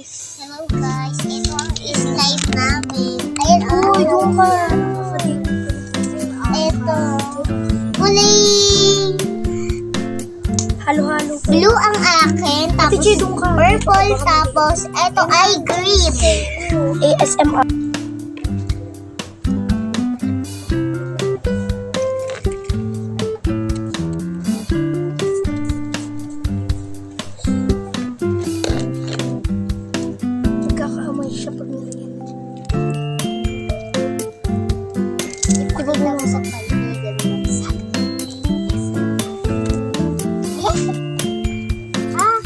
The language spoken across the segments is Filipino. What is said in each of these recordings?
guys. Hello guys, ito ang is-live namin. Ayun Uy, doon ka. Ito. Kulay Halo-halo. blue ang akin, tapos Ate Che, doon ka. purple, tapos ito ay green. ASMR. Magkakaamoy siya pag nilagyan. Diba lang sa kaibigan mo sa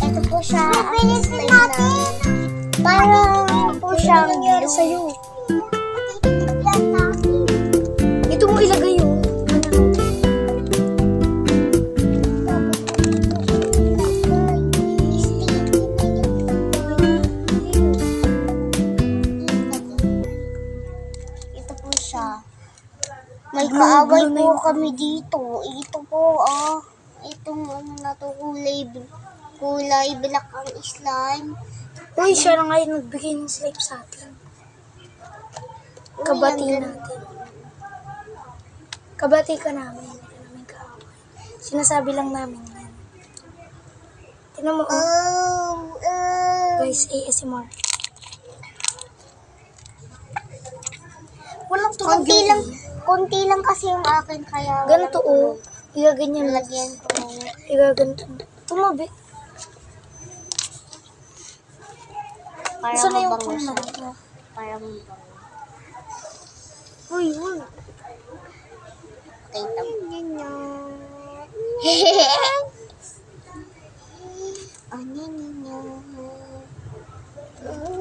ito po siya ang slime namin. Parang po siyang nangyari sa'yo? Yan namin. Ito mo ilagay yun. Ito po siya. May kaaway po kami dito. Ito po, itong ano na to, kulay black ang slime. Uy, siya na ngayon nagbigay ng slime sa atin. Kabati Uy, ang natin. Kabati ka namin. Hindi ka namin kaaway. Sinasabi lang namin yan. Tingnan mo, guys, ASMR. Walang tunog yun. Konti lang kasi yung akin, kaya Ganito, Igaganyan. lagyan ko ng Igaganito. Tumabi. para Saan na yung mabango siya. kumain mo? Para mabango. Uy. Okay,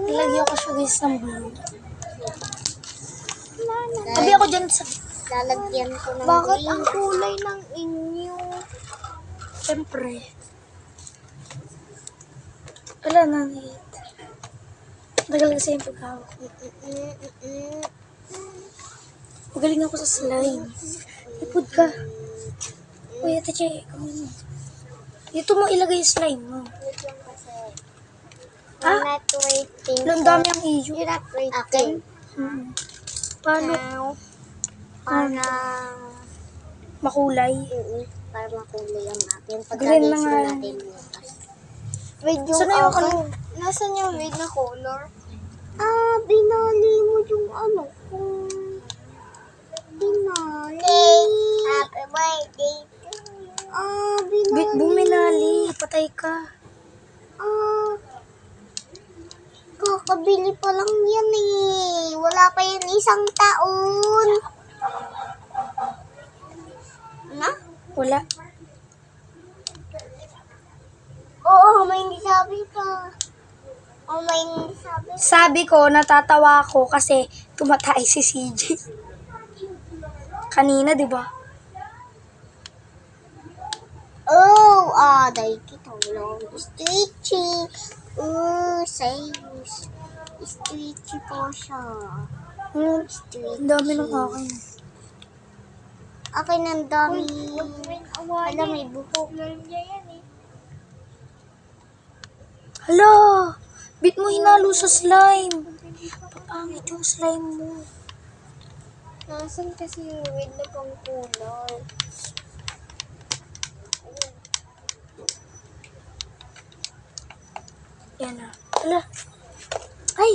Nilagyan ko siya guys ng blue. Tabi ako dyan sa... Lalagyan ko ng Bakit green. ang kulay ng inyo? Siyempre. Wala na nit. Tagal kasi yung paghawak ko. Magaling ako sa slime. Ipod ka. Uy, Ate Che, kumain mo. Dito mo ilagay yung slime mo. I'm not waiting. Ang dami ang iyo. You're not waiting. Paano? Parang Makulay. para makulay ang akin. Green na Pagka-mix nga. natin bukas. Red yung Saan na yung akin. ano? Nasaan yung red na color? Binali mo yung ano kung binali. Happy birthday to you. Binali. Buminali. Patay ka. Kakabili pa lang yan eh. Wala pa yan isang taon. Na? Wala. Oo, may hindi sabi pa. May hindi sabi. Sabi ko, natatawa ako kasi tumatay si CJ. Kanina, di ba? Dahil kita lang. Stretchy. Sayos. Stretchy po siya. Stretchy. Ang dami ng akin. Akin ang dami. Alam, may buhok. Hala! Bit mo hinalo sa slime. Papangit yung slime mo. Nasaan kasi yung red na pang kulay? Yan na. Hala! Ay!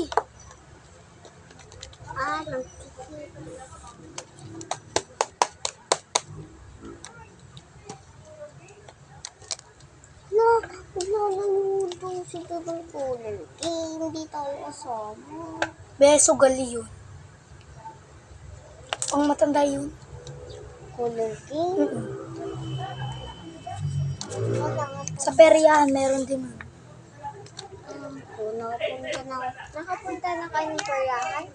Nanonood si Gabang Kulay. Hindi tayo kasama. Beso gali yun. Ang matanda yun. Kulay King? Wala nga po. Sa peryahan, meron din nun. Nakapunta na kayo ng peryahan?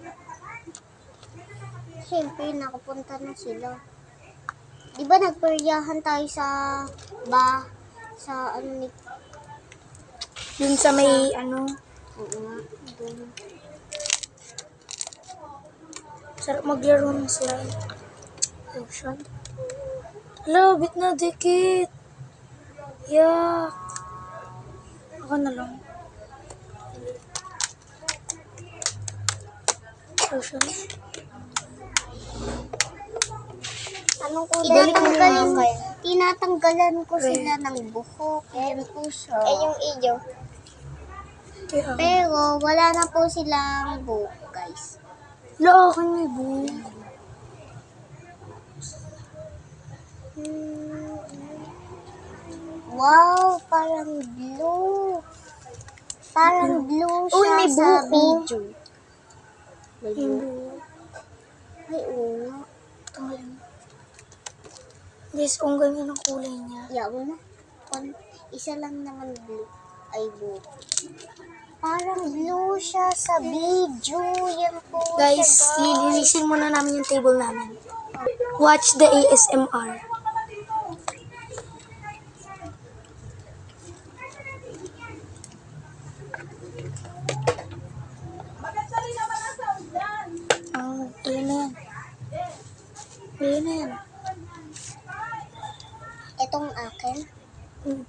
Siyempre, nakapunta na sila. Di ba nagperyahan tayo sa ano ni... Yun sa may, ano, Oo nga, doon. sarap maglaro ng slime. Lotion. Hala, bit na dikit. Yak. Ako na lang. siya. Anong kulay? Ibalik mo yung Tinatanggalan ko sila ng buhok. Ayan po siya. Yung iyo. Kaya, Pero wala na po silang buhok, guys. akin may buhok. Wow, parang blue. Parang blue siya Uy, may sa buhok. video. May Yung buhok. buhok. Ay, oo. Tanggalin mo. Guys, ang ganyan ang kulay niya. Yeah, mo na. Isa lang naman blue. Ay, buhok. Parang blue siya sa video. Yan po Guys, siya, lilinisin muna namin yung table namin. Watch the ASMR. Ayun na yan. Ayun na yan. Itong akin. Hmm.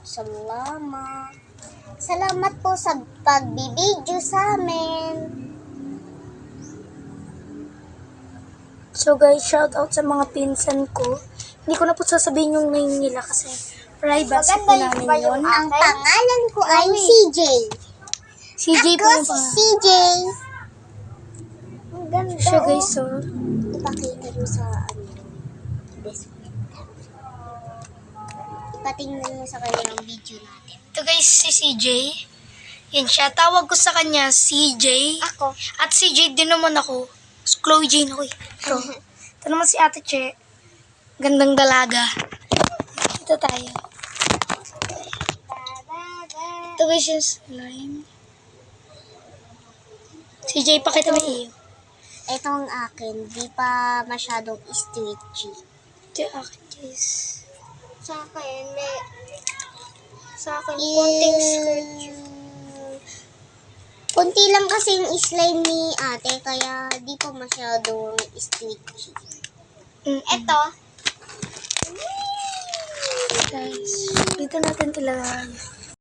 Salamat. Salamat po sa pagbibideo sa amin. So guys, shout out sa mga pinsan ko. Hindi ko na po sasabihin yung name nila kasi privacy po namin yun. Ang pangalan ko ay CJ. CJ po Ako yung si pangalan. CJ. Ang ganda. So guys, so Ipakita mo sa best friend. Ipatingnan mo sa kanya ang video natin. ito guys, si CJ. Yan siya. Tawag ko sa kanya CJ. Ako. At CJ din naman ako. Chloe Jane ako eh. Ito naman si Ate Che. Gandang dalaga. Ito tayo. Ito guys yung slime. CJ, pakita mo iyo. Ito ang akin. Di pa masyadong stretchy. Ito yung akin guys. Sa akin, may... Sa akin, konting stretchy. Konti lang kasi yung slime ni ate, kaya di pa masyadong stretchy. Ito. Guys, dito natin ilagay.